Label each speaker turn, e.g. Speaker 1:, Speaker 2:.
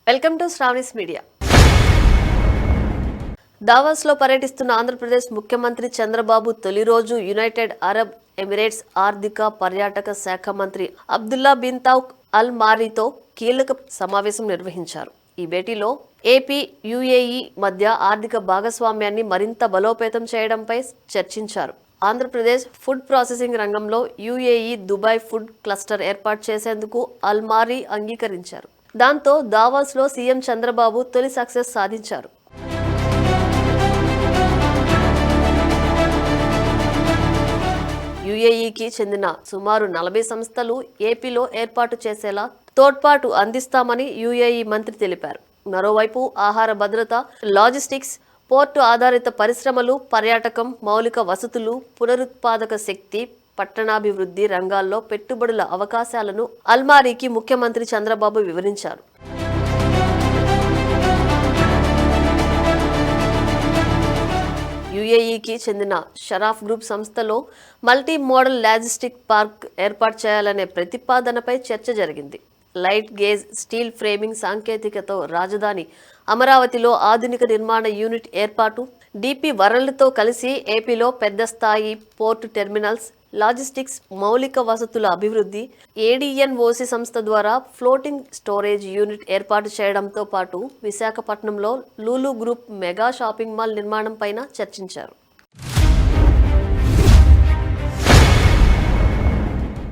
Speaker 1: Welcome to Shravani's media. దావోస్లో పర్యటిస్తున్న ఆంధ్రప్రదేశ్ ముఖ్యమంత్రి చంద్రబాబు తొలి రోజు యునైటెడ్ అరబ్ ఎమిరేట్స్ ఆర్థిక పర్యాటక శాఖ మంత్రి అబ్దుల్లా బిన్ తౌక్ అల్ మారీతో కీలక సమావేశం నిర్వహించారు. ఈ భేటీలో ఏపీ, యుఏఈ మధ్య ఆర్థిక భాగస్వామ్యాన్ని మరింత బలోపేతం చేయడంపై చర్చించారు. ఆంధ్రప్రదేశ్ ఫుడ్ ప్రాసెసింగ్ రంగంలో యుఏఈ దుబాయ్ ఫుడ్ క్లస్టర్ ఏర్పాటు చేసేందుకు అల్ మారీ అంగీకరించారు. దాంతో దావోస్లో సీఎం చంద్రబాబు తొలి సక్సెస్ సాధించారు. యుఏఈకి చెందిన సుమారు 40 సంస్థలు ఏపీలో ఏర్పాటు చేసేలా తోడ్పాటు అందిస్తామని యుఏఈ మంత్రి తెలిపారు. మరోవైపు ఆహార భద్రత, లాజిస్టిక్స్, పోర్టు ఆధారిత పరిశ్రమలు, పర్యాటకం, మౌలిక వసతులు, పునరుత్పాదక శక్తి, పట్టణాభివృద్ధి రంగాల్లో పెట్టుబడుల అవకాశాలను అల్మారీకి ముఖ్యమంత్రి చంద్రబాబు వివరించారు. యుఏఈకి చెందిన షరాఫ్ గ్రూప్ సంస్థలో మల్టీ మోడల్ లాజిస్టిక్ పార్క్ ఏర్పాటు చేయాలనే ప్రతిపాదనపై చర్చ జరిగింది. లైట్ గేజ్ స్టీల్ ఫ్రేమింగ్ సాంకేతికతో రాజధాని అమరావతిలో ఆధునిక నిర్మాణ యూనిట్ ఏర్పాటు, డిపి వరల్డ్తో కలిసి ఏపీలో పెద్ద స్థాయి పోర్టు టెర్మినల్స్, లాజిస్టిక్స్, మౌలిక వసతుల అభివృద్ధి, ఏడిఎన్ఓసి సంస్థ ద్వారా ఫ్లోటింగ్ స్టోరేజ్ యూనిట్ ఏర్పాటు చేయడంతో పాటు విశాఖపట్నంలో Lulu group mega shopping mall నిర్మాణం పైన చర్చించారు.